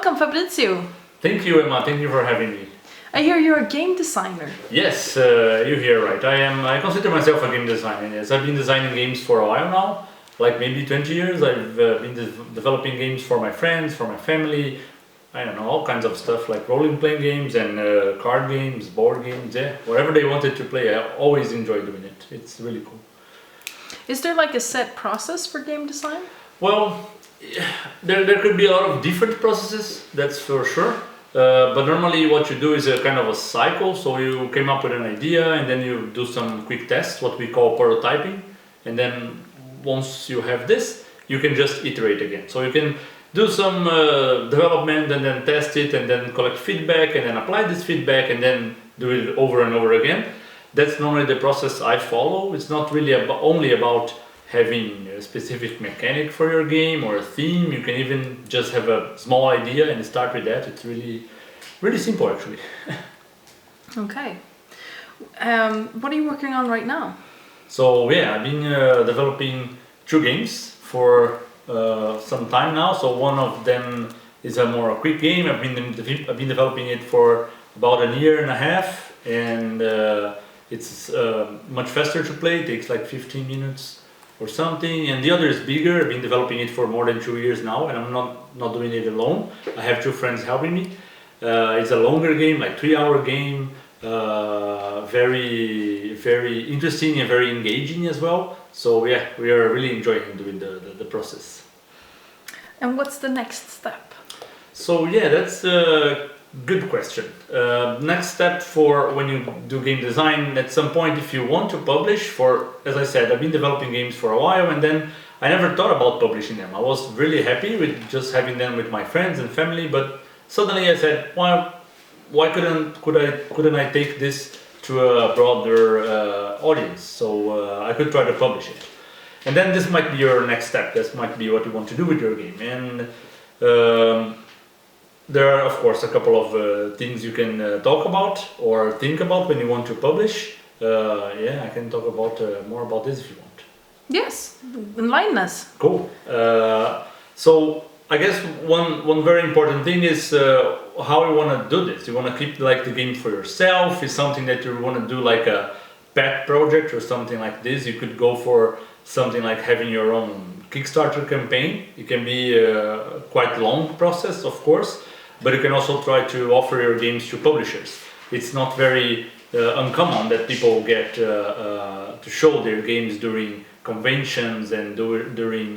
Welcome, Fabricio. Thank you, Emma. Thank you for having me. I hear you're a game designer. Yes, you hear right. I consider myself a game designer. Yes, I've been designing games for a while now, like maybe 20 years. I've been developing games for my friends, for my family. I don't know, all kinds of stuff like role-playing games and card games, board games. Yeah, whatever they wanted to play, I always enjoy doing it. It's really cool. Is there like a set process for game design? Well, there could be a lot of different processes, that's for sure. But normally what you do is a kind of a cycle. So you came up with an idea and then you do some quick tests, what we call prototyping. And then once you have this, you can just iterate again. So you can do some development and then test it and then collect feedback and then apply this feedback and then do it over and over again. That's normally the process I follow. It's not really only about having a specific mechanic for your game or a theme. You can even just have a small idea and start with that. It's really simple actually. Okay. What are you working on right now? So yeah, I've been developing 2 games for some time now. So one of them is a more quick game. I've been developing it for about a year and a half, and it's much faster to play. It takes like 15 minutes or something. And the other is bigger. I've been developing it for more than 2 years now, and I'm not doing it alone. I have 2 friends helping me. It's a longer game, like 3-hour game. Very interesting and very engaging as well. So yeah, we are really enjoying doing the process. And what's the next step? So yeah, that's a good question. Next step for when you do game design, at some point if you want to publish, as I said, I've been developing games for a while and then I never thought about publishing them. I was really happy with just having them with my friends and family, but suddenly I said, well, why couldn't I take this to a broader audience? So I could try to publish it. And then this might be your next step. This might be what you want to do with your game. And there are, of course, a couple of things you can talk about or think about when you want to publish. Yeah, I can talk about more about this if you want. Yes, enlighten us. Cool. So I guess one very important thing is how you want to do this. You want to keep like the game for yourself? Is something that you want to do like a pet project or something like this? You could go for something like having your own Kickstarter campaign. It can be a quite long process, of course, but you can also try to offer your games to publishers. It's not very uncommon that people get to show their games during conventions and during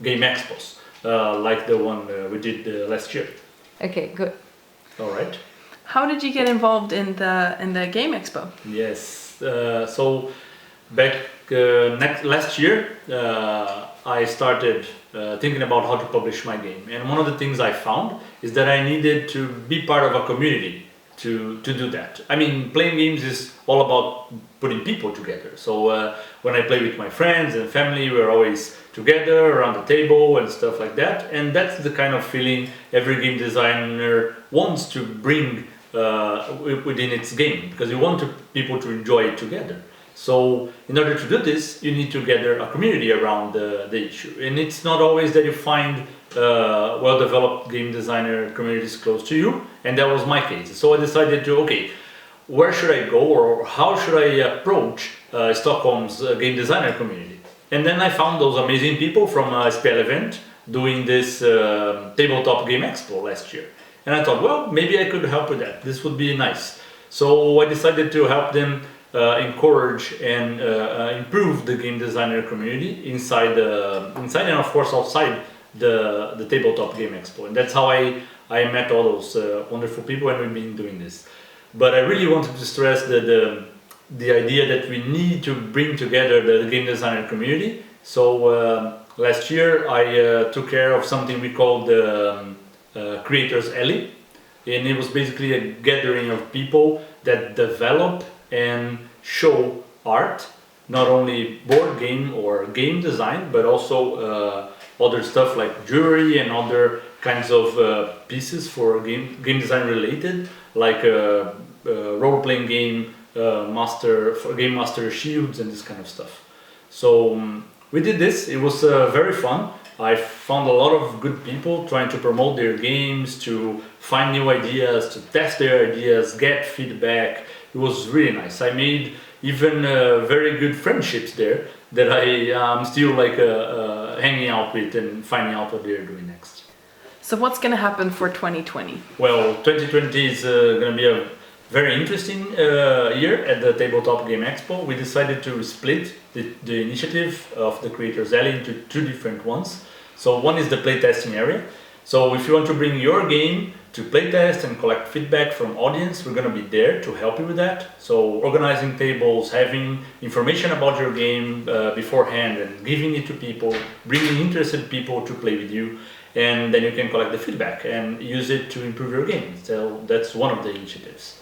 game expos. Like the one we did last year. Okay, good. All right. How did you get involved in the game expo? Yes. So back last year, I started thinking about how to publish my game, and one of the things I found is that I needed to be part of a community to do that. I mean, playing games is all about putting people together. So when I play with my friends and family, we're always together around the table and stuff like that. And that's the kind of feeling every game designer wants to bring within its game, because you want people to enjoy it together. So in order to do this, you need to gather a community around the issue. And it's not always that you find well-developed game designer communities close to you, and that was my case. So I decided to, okay, where should I go, or how should I approach Stockholm's game designer community? And then I found those amazing people from SPL event doing this Tabletop Game Expo last year. And I thought, well, maybe I could help with that. This would be nice. So I decided to help them encourage and improve the game designer community inside and of course outside the Tabletop Game Expo. And that's how I met all those wonderful people, and we've been doing this. But I really wanted to stress the idea that we need to bring together the game designer community. So last year I took care of something we called the Creators Alley, and it was basically a gathering of people that develop and show art, not only board game or game design, but also other stuff like jewelry and other kinds of pieces for game design related, like role-playing game master shields and this kind of stuff. So we did this. It was very fun. I found a lot of good people trying to promote their games, to find new ideas, to test their ideas, get feedback. It was really nice. I made even very good friendships there that I am still like hanging out with and finding out what they're doing next. So what's going to happen for 2020? Well, 2020 is going to be a very interesting year at the Tabletop Game Expo. We decided to split the initiative of the Creators Alley into two different ones. So one is the playtesting area. So if you want to bring your game to playtest and collect feedback from audience, we're going to be there to help you with that. So organizing tables, having information about your game beforehand and giving it to people, bringing interested people to play with you, and then you can collect the feedback and use it to improve your game. So that's one of the initiatives.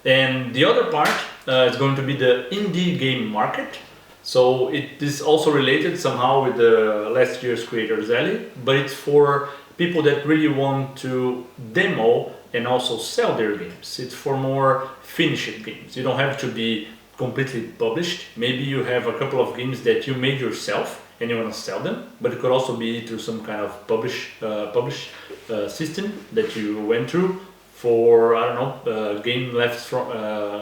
And the other part is going to be the indie game market. So it is also related somehow with the last year's Creators Alley, but it's for people that really want to demo and also sell their games. It's for more finished games. You don't have to be completely published. Maybe you have a couple of games that you made yourself and you want to sell them, but it could also be through some kind of publish system that you went through for, I don't know,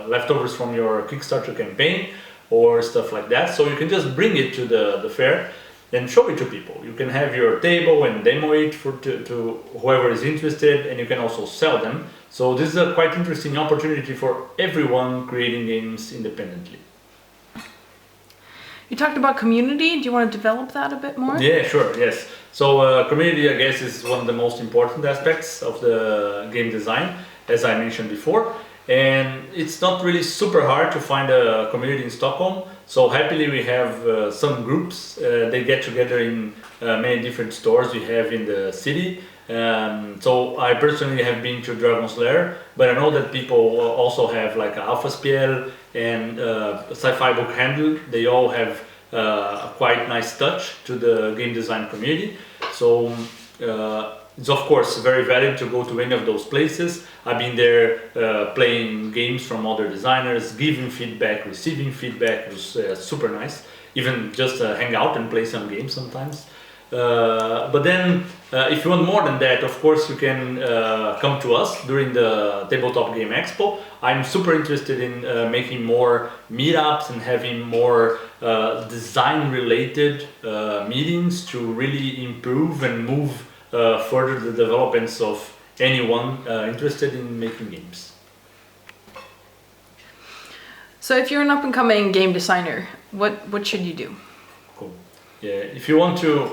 leftovers from your Kickstarter campaign or stuff like that. So you can just bring it to the fair and show it to people. You can have your table and demo it to whoever is interested, and you can also sell them. So this is a quite interesting opportunity for everyone creating games independently. You talked about community. Do you want to develop that a bit more? Yeah, sure, yes. So community, I guess, is one of the most important aspects of the game design, as I mentioned before. And it's not really super hard to find a community in Stockholm. So happily we have some groups. They get together in many different stores we have in the city. So I personally have been to Dragon's Lair, but I know that people also have like Alpha Spiel and Sci-Fi Book Handle. They all have a quite nice touch to the game design community. So it's of course very valid to go to any of those places. I've been there playing games from other designers, giving feedback, receiving feedback. It was super nice. Even just hang out and play some games sometimes. But then if you want more than that, of course you can come to us during the Tabletop Game Expo. I'm super interested in making more meetups and having more design related meetings to really improve and move further the developments of anyone interested in making games. So if you're an up-and-coming game designer, what should you do? Cool. Yeah, if you want to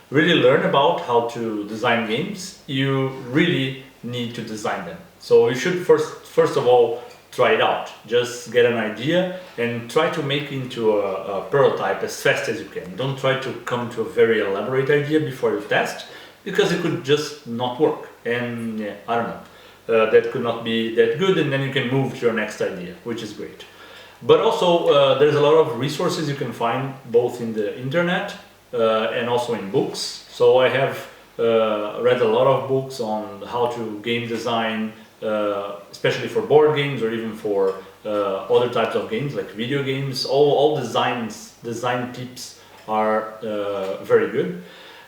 really learn about how to design games, you really need to design them. So you should first of all try it out. Just get an idea and try to make it into a prototype as fast as you can. Don't try to come to a very elaborate idea before you test, because it could just not work. And yeah, I don't know, that could not be that good, and then you can move to your next idea, which is great. But also there's a lot of resources you can find both in the internet and also in books. So I have read a lot of books on how to game design, especially for board games or even for other types of games like video games. All design tips are very good.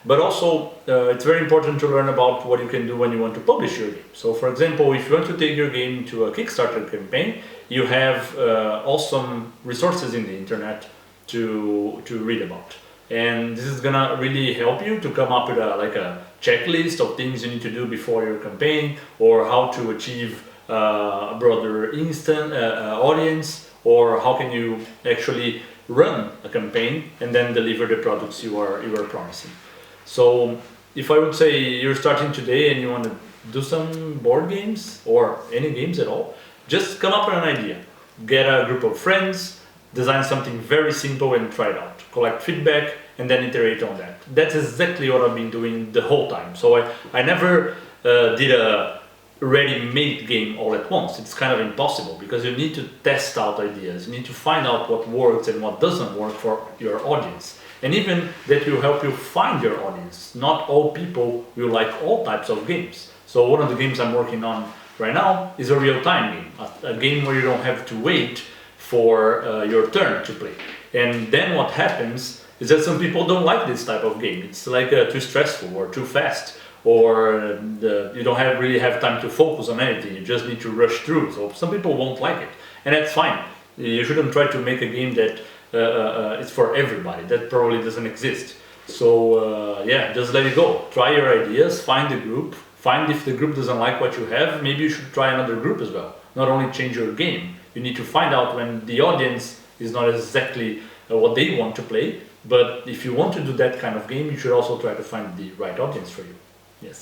But also it's very important to learn about what you can do when you want to publish your game. So for example, if you want to take your game to a Kickstarter campaign, you have awesome resources in the internet to read about. And this is gonna really help you to come up with a checklist of things you need to do before your campaign, or how to achieve a broader audience, or how can you actually run a campaign and then deliver the products you are promising. So if I would say you're starting today and you want to do some board games or any games at all, just come up with an idea. Get a group of friends, design something very simple and try it out. Collect feedback and then iterate on that. That's exactly what I've been doing the whole time. So I never did a ready-made game all at once. It's kind of impossible because you need to test out ideas. You need to find out what works and what doesn't work for your audience. And even that will help you find your audience. Not all people will like all types of games. So one of the games I'm working on right now is a real-time game. A game where you don't have to wait for your turn to play. And then what happens is that some people don't like this type of game. It's like too stressful or too fast, or you don't really have time to focus on anything. You just need to rush through. So some people won't like it, and that's fine. You shouldn't try to make a game that it's for everybody. That probably doesn't exist. So yeah, just let it go. Try your ideas, find the group, find if the group doesn't like what you have, maybe you should try another group as well. Not only change your game, you need to find out when the audience is not exactly what they want to play, but if you want to do that kind of game, you should also try to find the right audience for you. Yes.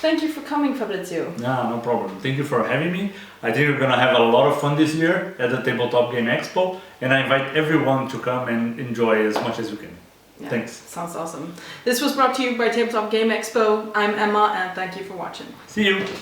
Thank you for coming, Fabricio. No problem. Thank you for having me. I think we're gonna have a lot of fun this year at the Tabletop Game Expo, and I invite everyone to come and enjoy as much as you can. Yeah, Thanks. Sounds awesome. This was brought to you by Tabletop Game Expo. I'm Emma, and thank you for watching. See you. Oops.